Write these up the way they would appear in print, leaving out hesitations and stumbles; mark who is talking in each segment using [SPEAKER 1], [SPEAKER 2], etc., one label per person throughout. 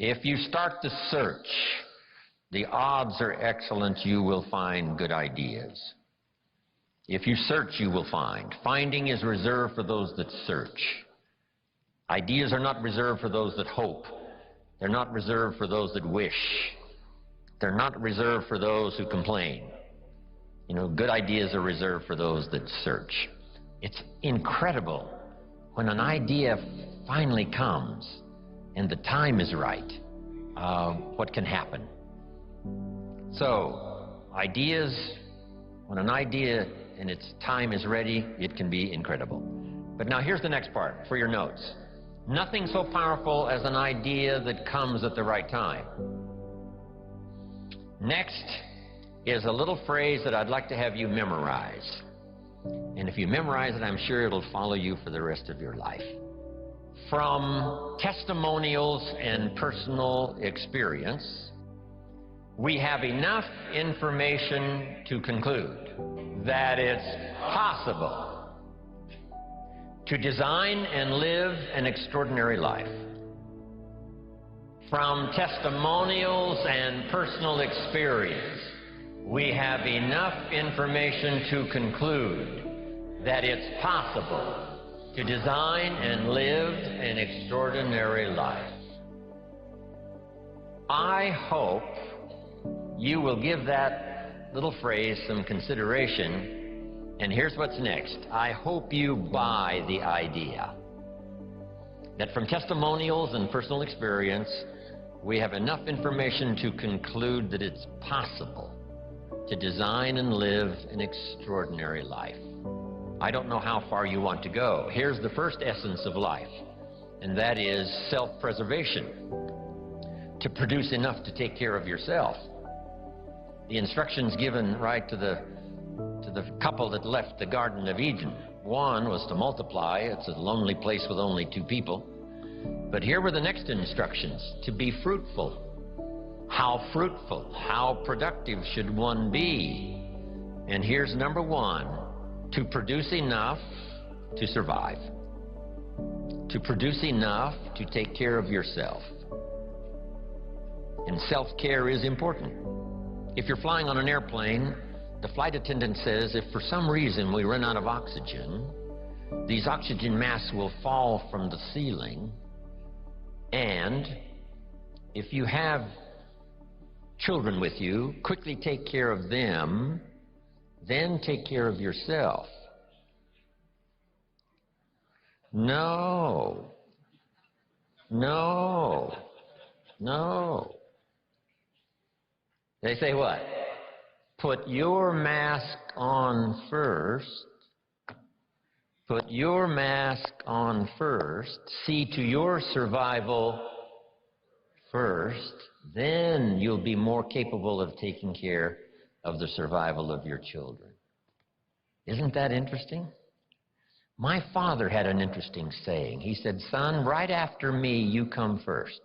[SPEAKER 1] If you start the search, the odds are excellent you will find good ideas. If you search, you will find. Finding is reserved for those that search. Ideas are not reserved for those that hope. They're not reserved for those that wish. They're not reserved for those who complain. You know, good ideas are reserved for those that search. It's incredible when an idea finally comes and the time is right, what can happen. So, ideas, when an idea and its time is ready, it can be incredible. But now here's the next part for your notes. Nothing so powerful as an idea that comes at the right time. Next is a little phrase that I'd like to have you memorize. And if you memorize it, I'm sure it'll follow you for the rest of your life. From testimonials and personal experience, we have enough information to conclude that it's possible to design and live an extraordinary life. From testimonials and personal experience, we have enough information to conclude that it's possible to design and live an extraordinary life. I hope you will give that little phrase some consideration, and here's what's next. I hope you buy the idea that from testimonials and personal experience, we have enough information to conclude that it's possible to design and live an extraordinary life. I don't know how far you want to go. Here's the first essence of life, and that is self-preservation. To produce enough to take care of yourself. The instructions given right to the couple that left the Garden of Eden. One was to multiply. It's a lonely place with only 2 people. But here were the next instructions, to be fruitful. How fruitful, how productive should one be? And here's number 1, to produce enough to survive. To produce enough to take care of yourself. And self-care is important. If you're flying on an airplane, the flight attendant says if for some reason we run out of oxygen, these oxygen masks will fall from the ceiling, and if you have children with you, quickly take care of them, then take care of yourself. No. No. No. They say what? Put your mask on first. Put your mask on first. See to your survival first. Then you'll be more capable of taking care of the survival of your children. Isn't that interesting? My father had an interesting saying. He said, son, right after me, you come first.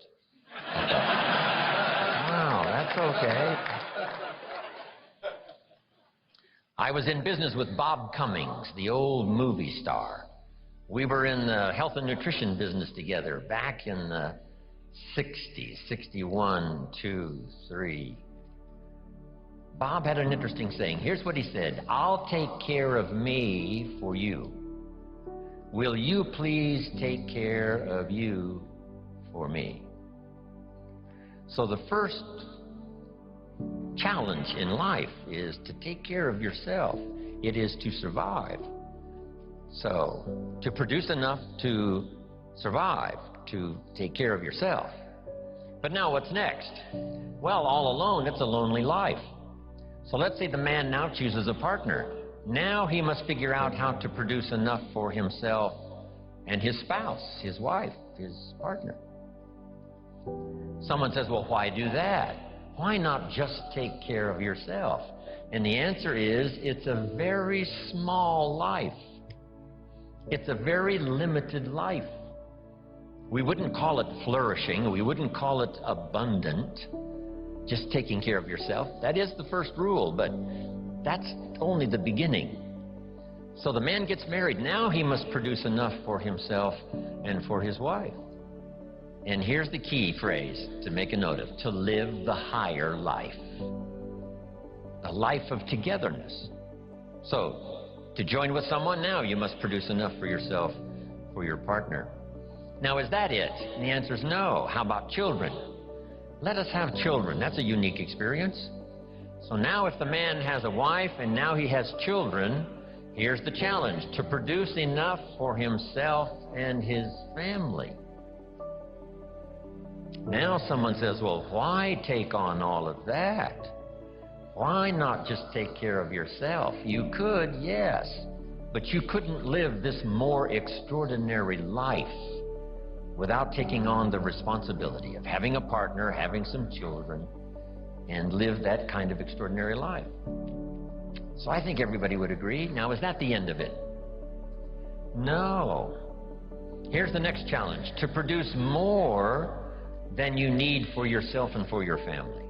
[SPEAKER 1] I thought, wow, that's okay. I was in business with Bob Cummings, the old movie star. We were in the health and nutrition business together back in the 60s, 61, 2, 3. Bob had an interesting saying. Here's what he said, I'll take care of me for you. Will you please take care of you for me? So the first challenge in life is to take care of yourself. It is to survive. So, to produce enough to survive, to take care of yourself. But now what's next? Well, all alone, it's a lonely life. So let's say the man now chooses a partner. Now he must figure out how to produce enough for himself and his spouse, his wife, his partner. Someone says, well, why do that? Why not just take care of yourself? And the answer is, it's a very small life. It's a very limited life. We wouldn't call it flourishing. We wouldn't call it abundant. Just taking care of yourself. That is the first rule, but that's only the beginning. So the man gets married. Now he must produce enough for himself and for his wife. And here's the key phrase to make a note of: to live the higher life. A life of togetherness. So, to join with someone now, you must produce enough for yourself, for your partner. Now, is that it? And the answer is no. How about children? Let us have children. That's a unique experience. So now if the man has a wife and now he has children, here's the challenge: to produce enough for himself and his family. Now someone says, well, why take on all of that? Why not just take care of yourself? You could, yes, but you couldn't live this more extraordinary life without taking on the responsibility of having a partner, having some children, and live that kind of extraordinary life. So I think everybody would agree. Now, is that the end of it? No. Here's the next challenge: to produce more than you need for yourself and for your family.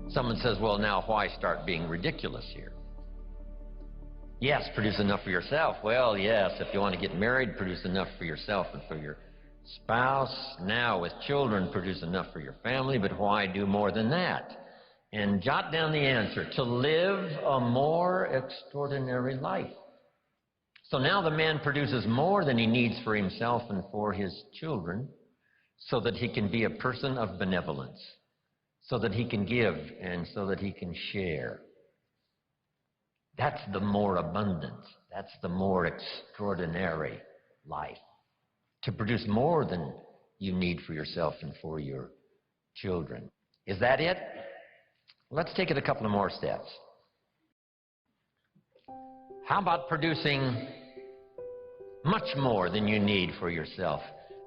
[SPEAKER 1] Someone says, well, now why start being ridiculous here? Yes, produce enough for yourself. Well, yes, if you want to get married, produce enough for yourself and for your spouse. Now, with children, produce enough for your family, but why do more than that? And jot down the answer: to live a more extraordinary life. So now the man produces more than he needs for himself and for his children, so that he can be a person of benevolence, so that he can give and so that he can share. That's the more abundant, that's the more extraordinary life. To produce more than you need for yourself and for your children. Is that it? Let's take it a couple of more steps. How about producing much more than you need for yourself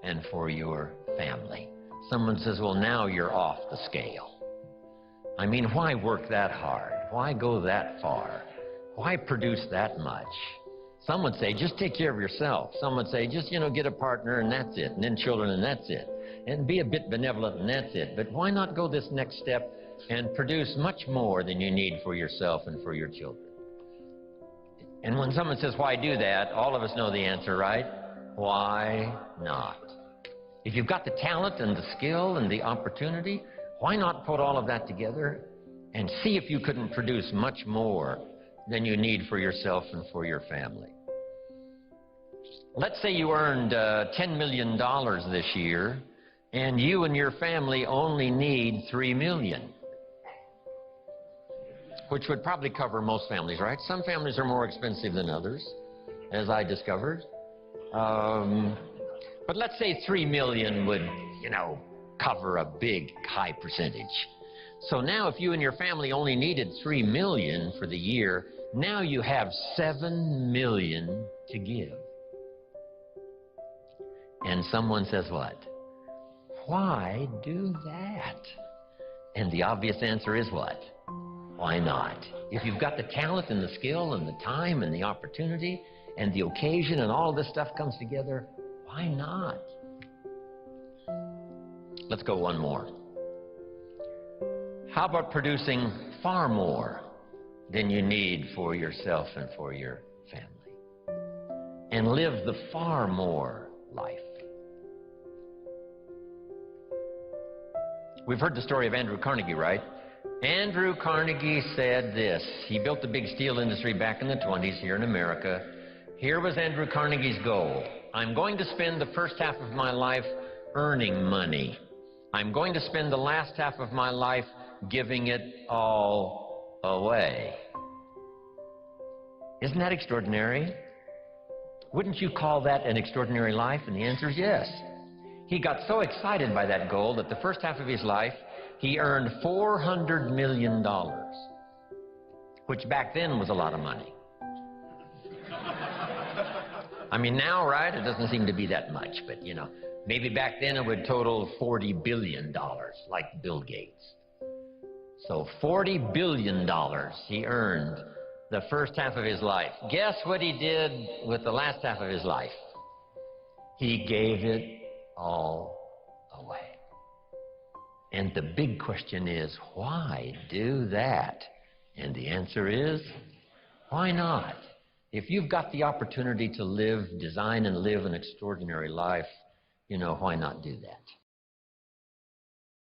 [SPEAKER 1] and for your family? Someone says, well, now you're off the scale. I mean, why work that hard? Why go that far? Why produce that much? Some would say, just take care of yourself. Some would say, just, get a partner and that's it, and then children and that's it. And be a bit benevolent and that's it. But why not go this next step and produce much more than you need for yourself and for your children? And when someone says, why do that? All of us know the answer, right? Why not? If you've got the talent and the skill and the opportunity, why not put all of that together and see if you couldn't produce much more than you need for yourself and for your family? Let's say you earned $10 million this year, and you and your family only need $3 million, which would probably cover most families, right? Some families are more expensive than others, as I discovered. But let's say $3 million would, cover a big, high percentage. So now if you and your family only needed $3 million for the year, now you have $7 million to give. And someone says, what? Why do that? And the obvious answer is what? Why not? If you've got the talent and the skill and the time and the opportunity and the occasion and all this stuff comes together, why not? Let's go one more. How about producing far more than you need for yourself and for your family? And live the far more life. We've heard the story of Andrew Carnegie, right? Andrew Carnegie said this. He built the big steel industry back in the 20s here in America. Here was Andrew Carnegie's goal. I'm going to spend the first half of my life earning money. I'm going to spend the last half of my life giving it all away. Isn't that extraordinary? Wouldn't you call that an extraordinary life? And the answer is yes. He got so excited by that goal that the first half of his life, he earned $400 million, which back then was a lot of money. I mean, now, right, it doesn't seem to be that much, but, maybe back then it would total $40 billion, like Bill Gates. So $40 billion he earned the first half of his life. Guess what he did with the last half of his life? He gave it all away. And the big question is, why do that? And the answer is, why not? If you've got the opportunity to design and live an extraordinary life, you know, why not do that?